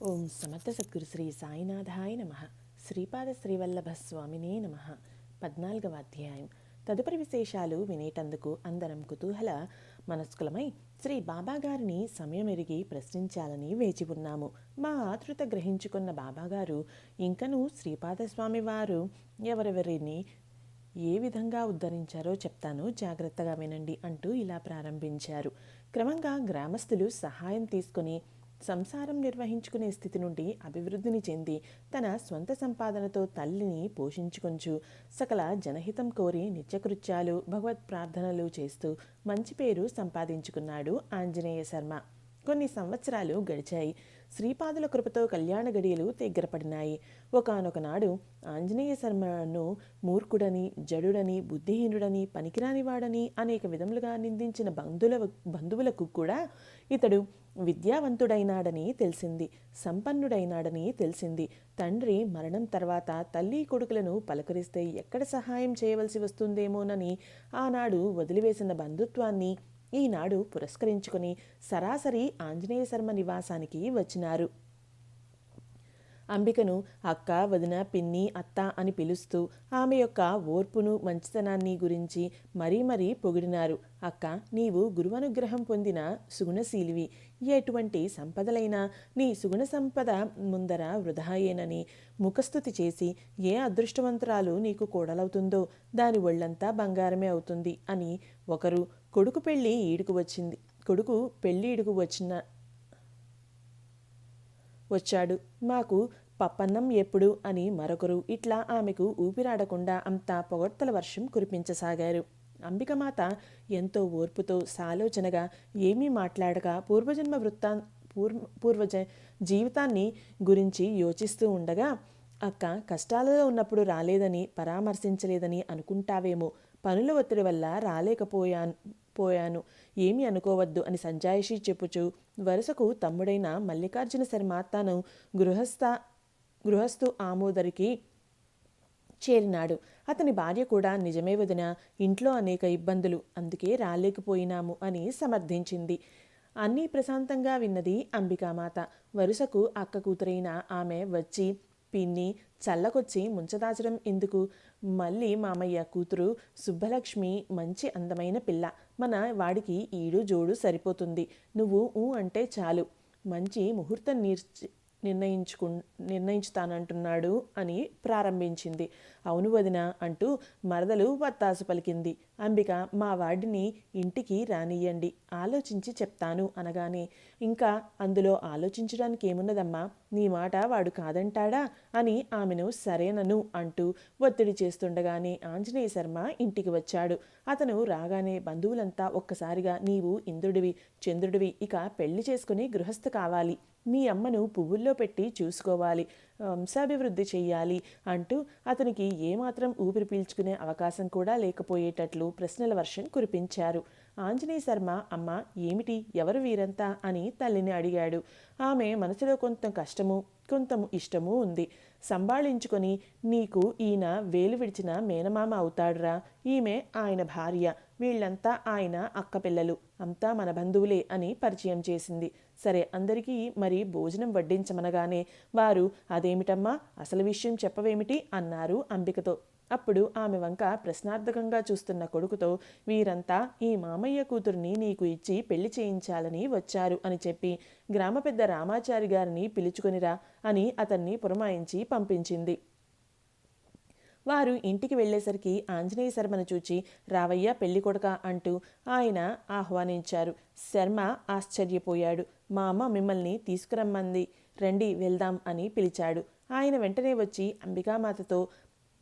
ఓం సమర్థ సద్గురు శ్రీ సాయినాథాయ నమ. శ్రీపాద శ్రీవల్లభ స్వామినే నమ. 14వ అధ్యాయం. తదుపరి విశేషాలు వినేటందుకు అందరం కుతూహల మనస్కులమై శ్రీ బాబాగారిని సమయమెరిగి ప్రశ్నించాలని వేచి ఉన్నాము. మా ఆతృత గ్రహించుకున్న బాబాగారు ఇంకనూ శ్రీపాదస్వామి వారు ఎవరెవరిని ఏ విధంగా ఉద్ధరించారో చెప్తాను, జాగ్రత్తగా వినండి అంటూ ఇలా ప్రారంభించారు. క్రమంగా గ్రామస్తులు సహాయం తీసుకుని సంసారం నిర్వహించుకునే స్థితి నుండి అభివృద్ధిని చెంది తన స్వంత సంపాదనతో తల్లిని పోషించుకొంచు సకల జనహితం కోరి నిత్యకృత్యాలు భగవత్ ప్రార్థనలు చేస్తూ మంచి పేరు సంపాదించుకున్నాడు ఆంజనేయ శర్మ. కొన్ని సంవత్సరాలు గడిచాయి. శ్రీపాదుల కృపతో కళ్యాణ గడియలు దగ్గరపడినాయి. ఒకానొకనాడు ఆంజనేయ శర్మను మూర్ఖుడని, జడుడని, బుద్ధిహీనుడని, పనికిరానివాడని అనేక విధములుగా నిందించిన బంధువులకు కూడా ఇతడు విద్యావంతుడైనాడని తెలిసింది, సంపన్నుడైనాడని తెలిసింది. తండ్రి మరణం తర్వాత తల్లి కొడుకులను పలకరిస్తే ఎక్కడ సహాయం చేయవలసి వస్తుందేమోనని ఆనాడు వదిలివేసిన బంధుత్వాన్ని ఈనాడు పురస్కరించుకుని సరాసరి ఆంజనేయ శర్మ నివాసానికి వచ్చినారు. అంబికను అక్క, వదిన, పిన్ని, అత్త అని పిలుస్తూ ఆమె యొక్క ఓర్పును, మంచితనాన్ని గురించి మరీ మరీ పొగిడినారు. అక్క, నీవు గురువనుగ్రహం పొందిన సుగుణశీలివి. ఎటువంటి సంపదలైనా నీ సుగుణ సంపద ముందర వృధాయేనని ముఖస్థుతి చేసి ఏ అదృష్టవంతురాలు నీకు కోడలవుతుందో దాని ఒళ్ళంతా బంగారమే అవుతుంది అని ఒకరు, కొడుకు పెళ్ళి ఈడుకు వచ్చాడు, మాకు పప్పన్నం ఎప్పుడు అని మరొకరు, ఇట్లా ఆమెకు ఊపిరాడకుండా అంతా పొగడ్తల వర్షం కురిపించసాగారు. అంబికమాత ఎంతో ఓర్పుతో సాలోచనగా ఏమీ మాట్లాడక పూర్వజ జీవితాన్ని గురించి యోచిస్తూ ఉండగా, అక్క, కష్టాలలో ఉన్నప్పుడు రాలేదని, పరామర్శించలేదని అనుకుంటావేమో. పనుల ఒత్తిడి వల్ల రాలేకపోయాను, ఏమీ అనుకోవద్దు అని సంజాయిషి చెప్పుచు వరుసకు తమ్ముడైన మల్లికార్జున శర్మ తను గృహస్థు ఆమోదరికి చేరినాడు. అతని భార్య కూడా నిజమే వదిన, ఇంట్లో అనేక ఇబ్బందులు, అందుకే రాలేకపోయినాము అని సమర్థించింది. అన్నీ ప్రశాంతంగా విన్నది అంబికామాత. వరుసకు అక్క కూతురైన ఆమె వచ్చి, పిన్ని, చల్లకొచ్చి ముంచదాచడం ఎందుకు? మళ్ళీ మామయ్య కూతురు సుబ్బలక్ష్మి మంచి అందమైన పిల్ల, మన వాడికి ఈడు జోడు సరిపోతుంది. నువ్వు అంటే చాలు, మంచి ముహూర్తం నిర్ణయించుతానంటున్నాడు అని ప్రారంభించింది. అవును వదిన అంటూ మరదలు వత్తాసు పలికింది. అంబిక, మా వాడిని ఇంటికి రానియ్యండి, ఆలోచించి చెప్తాను అనగానే, ఇంకా అందులో ఆలోచించడానికి ఏమున్నదమ్మా, నీ మాట వాడు కాదంటాడా అని ఆమెను సరేనను అంటూ ఒత్తిడి చేస్తుండగానే ఆంజనేయ శర్మ ఇంటికి వచ్చాడు. అతను రాగానే బంధువులంతా ఒక్కసారిగా, నీవు ఇంద్రుడివి, చంద్రుడివి, ఇక పెళ్లి చేసుకుని గృహస్థ కావాలి, మీ అమ్మను పువ్వుల్లో పెట్టి చూసుకోవాలి, వంశాభివృద్ధి చెయ్యాలి అంటూ అతనికి ఏమాత్రం ఊపిరి పీల్చుకునే అవకాశం కూడా లేకపోయేటట్లు ప్రశ్నల వర్షం కురిపించారు. ఆంజనేయ శర్మ, అమ్మ ఏమిటి, ఎవరు వీరంతా అని తల్లిని అడిగాడు. ఆమె మనసులో కొంత కష్టము, కొంత ఇష్టము ఉంది. సంభాళించుకొని, నీకు ఈయన వేలు విడిచిన మేనమామ అవుతాడురా, ఈమె ఆయన భార్య, వీళ్ళంతా ఆయన అక్క పిల్లలు, అంతా మన బంధువులే అని పరిచయం చేసింది. సరే, అందరికీ మరి భోజనం వడ్డించమనగానే వారు, అదేమిటమ్మా, అసలు విషయం చెప్పవేమిటి అన్నారు అంబికతో. అప్పుడు ఆమె వంక ప్రశ్నార్థకంగా చూస్తున్న కొడుకుతో, వీరంతా ఈ మామయ్య కూతుర్ని నీకు ఇచ్చి పెళ్లి చేయించాలని వచ్చారు అని చెప్పి గ్రామ పెద్ద రామాచారి గారిని పిలుచుకొనిరా అని అతన్ని పురమాయించి పంపించింది. వారు ఇంటికి వెళ్లేసరికి ఆంజనేయ శర్మను చూచి, రావయ్య పెళ్లి కొడుక అంటూ ఆయన ఆహ్వానించారు. శర్మ ఆశ్చర్యపోయాడు. మా అమ్మ మిమ్మల్ని తీసుకురమ్మంది, రండి వెళ్దాం అని పిలిచాడు. ఆయన వెంటనే వచ్చి అంబికామాతతో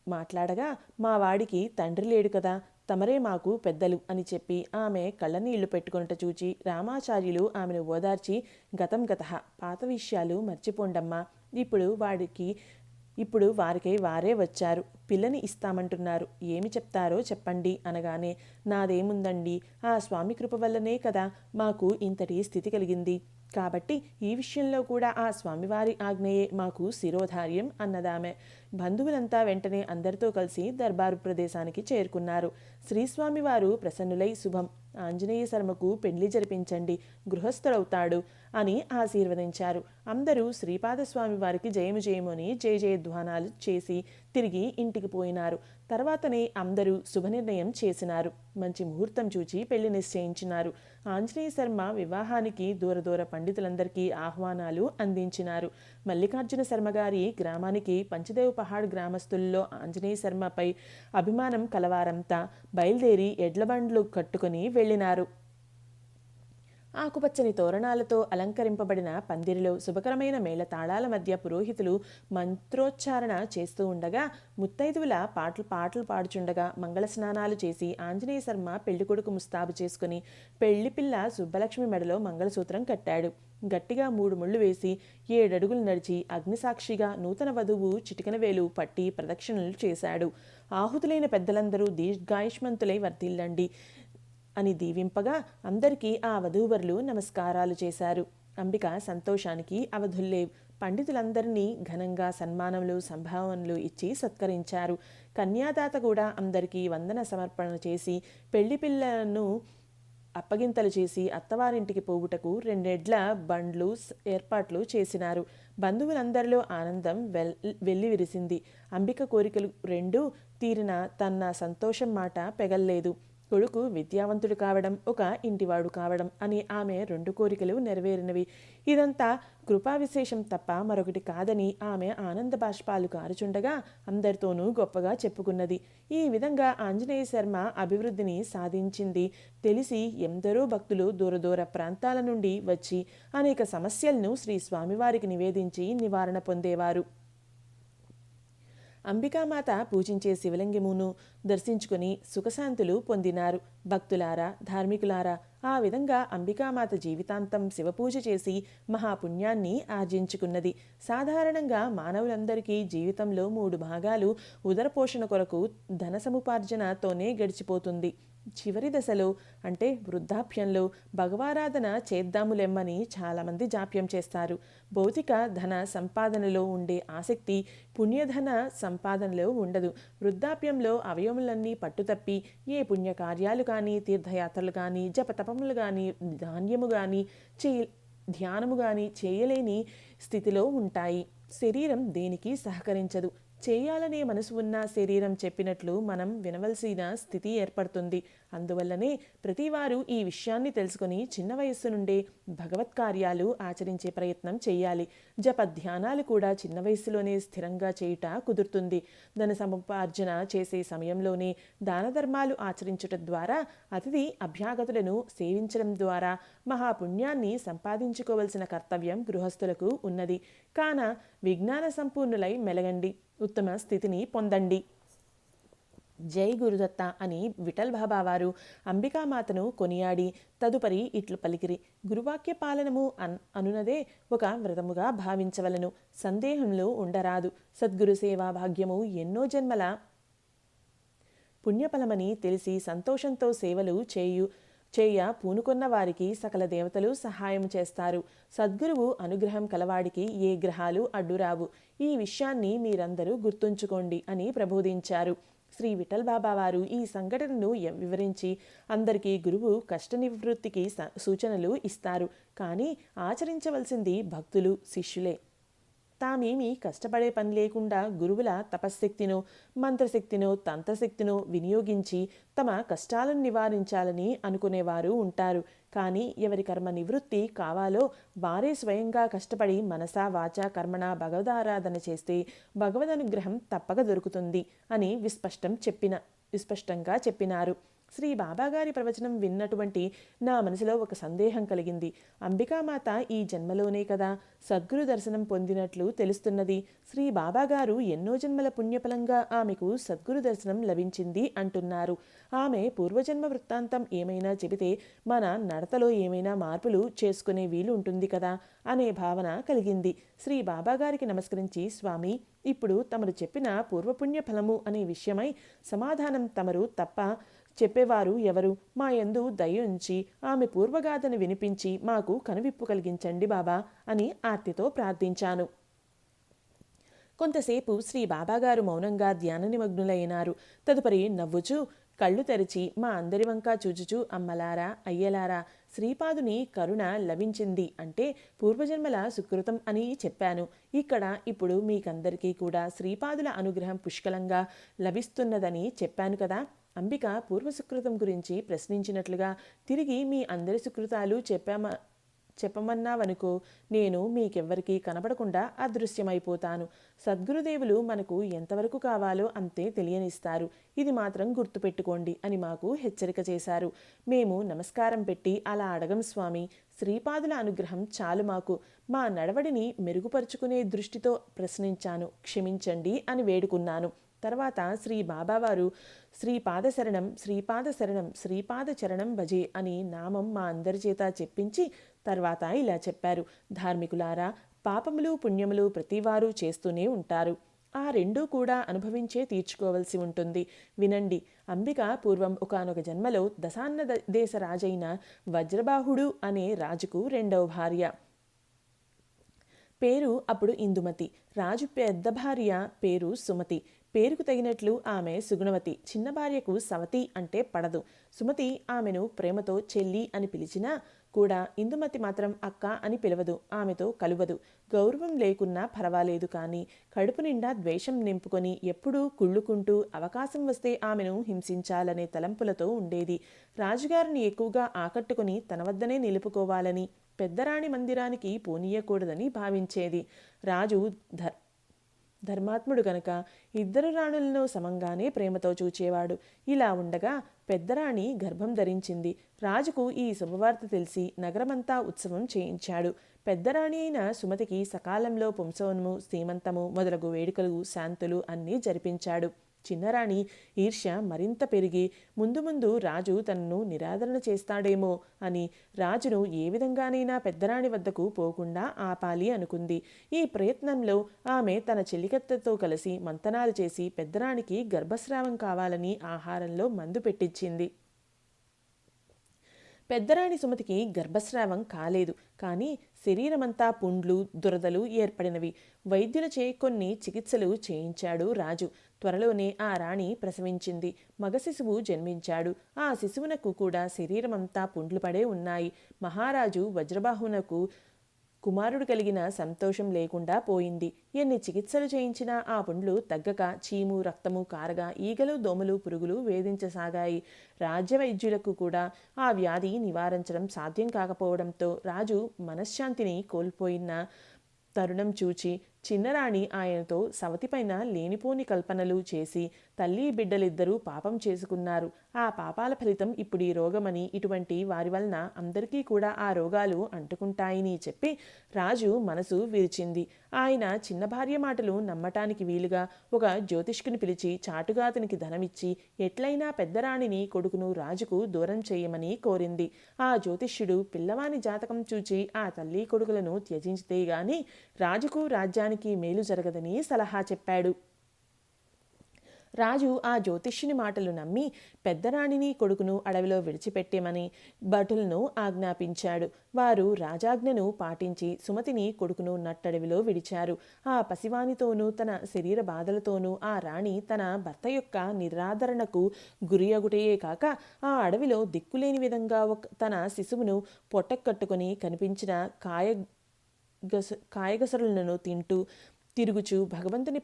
మాట్లాడగా, మా వాడికి తండ్రి లేడు కదా, తమరే మాకు పెద్దలు అని చెప్పి ఆమె కళ్ళనీళ్లు పెట్టుకున్నట్టు చూచి రామాచార్యులు ఆమెను ఓదార్చి, గతం గతః, పాత విషయాలు మర్చిపోండమ్మా, ఇప్పుడు వారికై వారే వచ్చారు, పిల్లని ఇస్తామంటున్నారు, ఏమి చెప్తారో చెప్పండి అనగానే, నాదేముందండి, ఆ స్వామి కృప వల్లనే కదా మాకు ఇంతటి స్థితి కలిగింది, కాబట్టి ఈ విషయంలో కూడా ఆ స్వామివారి ఆజ్ఞయే మాకు శిరోధార్యం అన్నదామె. బంధువులంతా వెంటనే అందరితో కలిసి దర్బారు ప్రదేశానికి చేరుకున్నారు. శ్రీస్వామివారు ప్రసన్నులై, శుభం, ఆంజనేయ శర్మకు పెళ్లి జరిపించండి, గృహస్థుడవుతాడు అని ఆశీర్వదించారు. అందరూ శ్రీపాదస్వామి వారికి జయము జయము అని జయ జయధ్వానాలు చేసి తిరిగి ఇంటికి పోయినారు. తర్వాతనే అందరూ శుభనిర్ణయం చేసినారు. మంచి ముహూర్తం చూచి పెళ్లి నిశ్చయించినారు. ఆంజనేయ శర్మ వివాహానికి దూర దూర పండితులందరికీ ఆహ్వానాలు అందించినారు. మల్లికార్జున శర్మ గారి గ్రామానికి పంచదేవ్ పహాడ్ గ్రామస్తుల్లో ఆంజనేయ శర్మపై అభిమానం కలవారంతా బయలుదేరి ఎడ్లబండ్లు కట్టుకుని వెళ్ళినారు. ఆకుపచ్చని తోరణాలతో అలంకరింపబడిన పందిరిలో శుభకరమైన మేళతాళాల మధ్య పురోహితులు మంత్రోచ్చారణ చేస్తూ ఉండగా, ముత్తైదువుల పాటలు పాడుచుండగా మంగళ స్నానాలు చేసి ఆంజనేయ శర్మ పెళ్లికొడుకు ముస్తాబు చేసుకుని పెళ్లి పిల్ల సుబ్బలక్ష్మి మెడలో మంగళసూత్రం కట్టాడు. గట్టిగా 3 ముళ్ళు వేసి 7 అడుగులు నడిచి అగ్నిసాక్షిగా నూతన వధువు చిటికన వేలు పట్టి ప్రదక్షిణలు చేశాడు. ఆహుతులైన పెద్దలందరూ దీర్ఘాయుష్మంతులై వర్ధిల్లండి అని దీవింపగా అందరికీ ఆ వధూవరులు నమస్కారాలు చేశారు. అంబిక సంతోషానికి అవధుల్లేవు. పండితులందరినీ ఘనంగా సన్మానములు సంభావనలు ఇచ్చి సత్కరించారు. కన్యాదాత కూడా అందరికీ వందన సమర్పణ చేసి పెళ్లి పిల్లను అప్పగింతలు చేసి అత్తవారింటికి పోవుటకు 2 ఎడ్ల బండ్లు ఏర్పాట్లు చేసినారు. బంధువులందరిలో ఆనందం వెల్లివిరిసింది. అంబిక కోరికలు 2 తీరిన తన సంతోషం మాట పెగల్లేదు. కొడుకు విద్యావంతుడు కావడం, ఒక ఇంటివాడు కావడం అని ఆమె 2 కోరికలు నెరవేరినవి. ఇదంతా కృపా విశేషం తప్ప మరొకటి కాదని ఆమె ఆనంద బాష్పాలు కారుచుండగా అందరితోనూ గొప్పగా చెప్పుకున్నది. ఈ విధంగా ఆంజనేయ శర్మ అభివృద్ధిని సాధించింది తెలిసి ఎందరో భక్తులు దూర దూర ప్రాంతాల నుండి వచ్చి అనేక సమస్యలను శ్రీ స్వామివారికి నివేదించి నివారణ పొందేవారు. అంబికామాత పూజించే శివలింగమును దర్శించుకుని సుఖశాంతులు పొందినారు. భక్తులారా, ధార్మికులారా, ఆ విధంగా అంబికామాత జీవితాంతం శివపూజ చేసి మహాపుణ్యాన్ని ఆర్జించుకున్నది. సాధారణంగా మానవులందరికీ జీవితంలో 3 భాగాలు ఉదరపోషణ కొరకు ధన సముపార్జనతోనే గడిచిపోతుంది. చివరి దశలో అంటే వృద్ధాప్యంలో భగవారాధన చేద్దాములెమ్మని చాలామంది జాప్యం చేస్తారు. భౌతిక ధన సంపాదనలో ఉండే ఆసక్తి పుణ్యధన సంపాదనలో ఉండదు. వృద్ధాప్యంలో అవయములన్నీ పట్టుతప్పి ఏ పుణ్యకార్యాలు కానీ, తీర్థయాత్రలు కానీ, జపతపములు కానీ, ధ్యానము కానీ చేయలేని స్థితిలో ఉంటాయి. శరీరం దేనికి సహకరించదు. చేయాలనే మనసు ఉన్న శరీరం చెప్పినట్లు మనం వినవలసిన స్థితి ఏర్పడుతుంది. అందువల్లనే ప్రతివారు ఈ విషయాన్ని తెలుసుకుని చిన్న వయస్సు నుండే భగవత్ కార్యాలు ఆచరించే ప్రయత్నం చేయాలి. జప ధ్యానాలు కూడా చిన్న వయస్సులోనే స్థిరంగా చేయుట కుదురుతుంది. ధన సముపార్జన చేసే సమయంలోనే దాన ధర్మాలు ఆచరించటం ద్వారా, అతిథి అభ్యాగతులను సేవించడం ద్వారా మహాపుణ్యాన్ని సంపాదించుకోవలసిన కర్తవ్యం గృహస్థులకు ఉన్నది. కాన విజ్ఞాన సంపూర్ణులై మెలగండి, ఉత్తమ స్థితిని పొందండి. జై గురుదత్త అని విఠల్ బాబా వారు అంబికామాతను కొనియాడి తదుపరి ఇట్లు పలికిరి. గురువాక్య పాలనము అనునదే ఒక వ్రతముగా భావించవలను, సందేహంలో ఉండరాదు. సద్గురు సేవా భాగ్యము ఎన్నో జన్మల పుణ్యఫలమని తెలిసి సంతోషంతో సేవలు చేయ పూనుకొన్న వారికి సకల దేవతలు సహాయం చేస్తారు. సద్గురువు అనుగ్రహం కలవాడికి ఏ గ్రహాలు అడ్డురావు. ఈ విషయాన్ని మీరందరూ గుర్తుంచుకోండి అని ప్రబోధించారు. శ్రీ విఠల్ బాబా వారు ఈ సంఘటనను వివరించి అందరికీ గురువు కష్ట నివృత్తికి సూచనలు ఇస్తారు. కానీ ఆచరించవలసింది భక్తులు, శిష్యులే. తామేమీ కష్టపడే పని లేకుండా గురువుల తపశ్శక్తినో, మంత్రశక్తినో, తంత్రశక్తినో వినియోగించి తమ కష్టాలను నివారించాలని అనుకునేవారు ఉంటారు. కానీ ఎవరి కర్మ నివృత్తి కావాలో వారే స్వయంగా కష్టపడి మనసా వాచా కర్మణ భగవదారాధన చేస్తే భగవదనుగ్రహం తప్పక దొరుకుతుంది అని విస్పష్టంగా చెప్పినారు. శ్రీ బాబాగారి ప్రవచనం విన్నటువంటి నా మనసులో ఒక సందేహం కలిగింది. అంబికామాత ఈ జన్మలోనే కదా సద్గురు దర్శనం పొందినట్లు తెలుస్తున్నది. శ్రీ బాబాగారు ఎన్నో జన్మల పుణ్యఫలంగా ఆమెకు సద్గురు దర్శనం లభించింది అంటున్నారు. ఆమె పూర్వజన్మ వృత్తాంతం ఏమైనా చెబితే మన నడతలో ఏమైనా మార్పులు చేసుకునే వీలు ఉంటుంది కదా అనే భావన కలిగింది. శ్రీ బాబాగారికి నమస్కరించి, స్వామి, ఇప్పుడు తమరు చెప్పిన పూర్వపుణ్య ఫలము అనే విషయమై సమాధానం తమరు తప్ప చెప్పేవారు ఎవరు? మా యందు దయ ఉంచి ఆమె పూర్వగాథను వినిపించి మాకు కనువిప్పు కలిగించండి బాబా అని ఆర్తితో ప్రార్థించాను. కొంతసేపు శ్రీ బాబాగారు మౌనంగా ధ్యాన నిమగ్నులైనారు. తదుపరి నవ్వుచూ, కళ్ళు తెరిచి మా అందరి వంక చూచుచూ అమ్మలారా, అయ్యలారా, శ్రీపాదుని కరుణ లభించింది అంటే పూర్వజన్మల సుకృతం అని చెప్పాను. ఇక్కడ ఇప్పుడు మీకందరికీ కూడా శ్రీపాదుల అనుగ్రహం పుష్కలంగా లభిస్తున్నదని చెప్పాను కదా. అంబిక పూర్వసుకృతం గురించి ప్రశ్నించినట్లుగా తిరిగి మీ అందరి సుకృతాలు చెప్పమన్నావనుకో, నేను మీకెవ్వరికీ కనపడకుండా అదృశ్యమైపోతాను. సద్గురుదేవులు మనకు ఎంతవరకు కావాలో అంతే తెలియనిస్తారు. ఇది మాత్రం గుర్తుపెట్టుకోండి అని మాకు హెచ్చరిక చేశారు. మేము నమస్కారం పెట్టి అలా అడగం స్వామి, శ్రీపాదుల అనుగ్రహం చాలు మాకు. మా నడవడిని మెరుగుపరుచుకునే దృష్టితో ప్రశ్నించాను, క్షమించండి అని వేడుకున్నాను. తర్వాత శ్రీ బాబావారు శ్రీపాద శరణం, శ్రీపాద శరణం, శ్రీపాద చరణం భజే అని నామం మా అందరి చేత చెప్పించి తర్వాత ఇలా చెప్పారు. ధార్మికులారా, పాపములు పుణ్యములు ప్రతివారు చేస్తూనే ఉంటారు. ఆ రెండూ కూడా అనుభవించే తీర్చుకోవలసి ఉంటుంది. వినండి. అంబిక పూర్వం ఒకానొక జన్మలో దశాన్న దేశ రాజైన వజ్రబాహుడు అనే రాజుకు రెండవ భార్య. పేరు అప్పుడు ఇందుమతి. రాజు పెద్ద భార్య పేరు సుమతి. పేరుకు తగినట్లు ఆమె సుగుణవతి. చిన్న భార్యకు సవతి అంటే పడదు. సుమతి ఆమెను ప్రేమతో చెల్లి అని పిలిచినా కూడా ఇందుమతి మాత్రం అక్క అని పిలవదు. ఆమెతో కలువదు. గౌరవం లేకున్నా పర్వాలేదు, కానీ కడుపు నిండా ద్వేషం నింపుకొని ఎప్పుడూ కుళ్ళుకుంటూ అవకాశం వస్తే ఆమెను హింసించాలనే తలంపులతో ఉండేది. రాజుగారిని ఎక్కువగా ఆకట్టుకుని తన వద్దనే నిలుపుకోవాలని, పెద్దరాణి మందిరానికి పోనీయకూడదని భావించేది. రాజు ధర్మాత్ముడు గనక ఇద్దరు రాణులను సమంగానే ప్రేమతో చూచేవాడు. ఇలా ఉండగా పెద్దరాణి గర్భం ధరించింది. రాజుకు ఈ శుభవార్త తెలిసి నగరమంతా ఉత్సవం చేయించాడు. పెద్దరాణి అయిన సుమతికి సకాలంలో పుంసవనము, సీమంతము మొదలగు వేడుకలు, శాంతులు అన్నీ జరిపించాడు. చిన్నరాణి ఈర్ష్య మరింత పెరిగి ముందు ముందు రాజు తనను నిరాదరణ చేస్తాడేమో అని రాజును ఏ విధంగానైనా పెద్దరాణి వద్దకు పోకుండా ఆపాలి అనుకుంది. ఈ ప్రయత్నంలో ఆమె తన చెల్లికత్తెతో కలిసి మంతనాలు చేసి పెద్దరాణికి గర్భస్రావం కావాలని ఆహారంలో మందు పెట్టించింది. పెద్దరాణి సుమతికి గర్భస్రావం కాలేదు, కానీ శరీరమంతా పుండ్లు, దురదలు ఏర్పడినవి. వైద్యులచే కొన్ని చికిత్సలు చేయించాడు రాజు. త్వరలోనే ఆ రాణి ప్రసవించింది. మగ శిశువు జన్మించాడు. ఆ శిశువునకు కూడా శరీరమంతా పుండ్లు పడే ఉన్నాయి. మహారాజు వజ్రబాహునకు కుమారుడు కలిగిన సంతోషం లేకుండా పోయింది. ఎన్ని చికిత్సలు చేయించినా ఆ పుండ్లు తగ్గక చీము, రక్తము కారగా ఈగలు, దోమలు, పురుగులు వేధించసాగాయి. రాజ్య వైద్యులకు కూడా ఆ వ్యాధి నివారించడం సాధ్యం కాకపోవడంతో రాజు మనశ్శాంతిని కోల్పోయిన తరుణం చూచి చిన్నరాణి ఆయనతో సవతిపైన లేనిపోని కల్పనలు చేసి తల్లి బిడ్డలిద్దరూ పాపం చేసుకున్నారు. ఆ పాపాల ఫలితం ఇప్పుడు ఈ రోగమని, ఇటువంటి వారి వలన అందరికీ కూడా ఆ రోగాలు అంటుకుంటాయని చెప్పి రాజు మనసు విరిచింది. ఆయన చిన్న భార్య మాటలు నమ్మటానికి వీలుగా ఒక జ్యోతిష్కుని పిలిచి చాటుగా అతనికి ధనమిచ్చి ఎట్లయినా పెద్దరాణిని కొడుకును రాజుకు దూరం చేయమని కోరింది. ఆ జ్యోతిష్యుడు పిల్లవాని జాతకం చూచి ఆ తల్లి కొడుకులను త్యజించితే గాని రాజుకు రాజ్యానికి మేలు జరగదని సలహా చెప్పాడు. రాజు ఆ జ్యోతిష్యుని మాటలు నమ్మి పెద్దరాణిని కొడుకును అడవిలో విడిచిపెట్టేమని భటులను ఆజ్ఞాపించాడు. వారు రాజాజ్ఞను పాటించి సుమతిని కొడుకును నట్టడవిలో విడిచారు. ఆ పసివానితోనూ తన శరీర బాధలతోనూ ఆ రాణి తన భర్త యొక్క నిరాదరణకు గురియగుటయే కాక ఆ అడవిలో దిక్కులేని విధంగా తన శిశువును పొట్టకట్టుకుని కనిపించిన కాయగసరులను తింటూ తిరుగుచూ భగవంతుని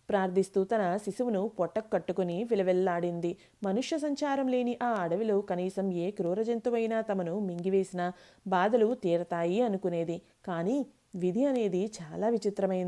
ప్రార్థిస్తూ తన శిశువును పొట్టకు కట్టుకుని విలవెల్లాడింది. మనుష్య సంచారం లేని ఆ అడవిలో కనీసం ఏ క్రూర జంతువైనా తమను మింగివేసిన బాధలు తీరతాయి అనుకునేది. కానీ విధి అనేది చాలా విచిత్రమైంది.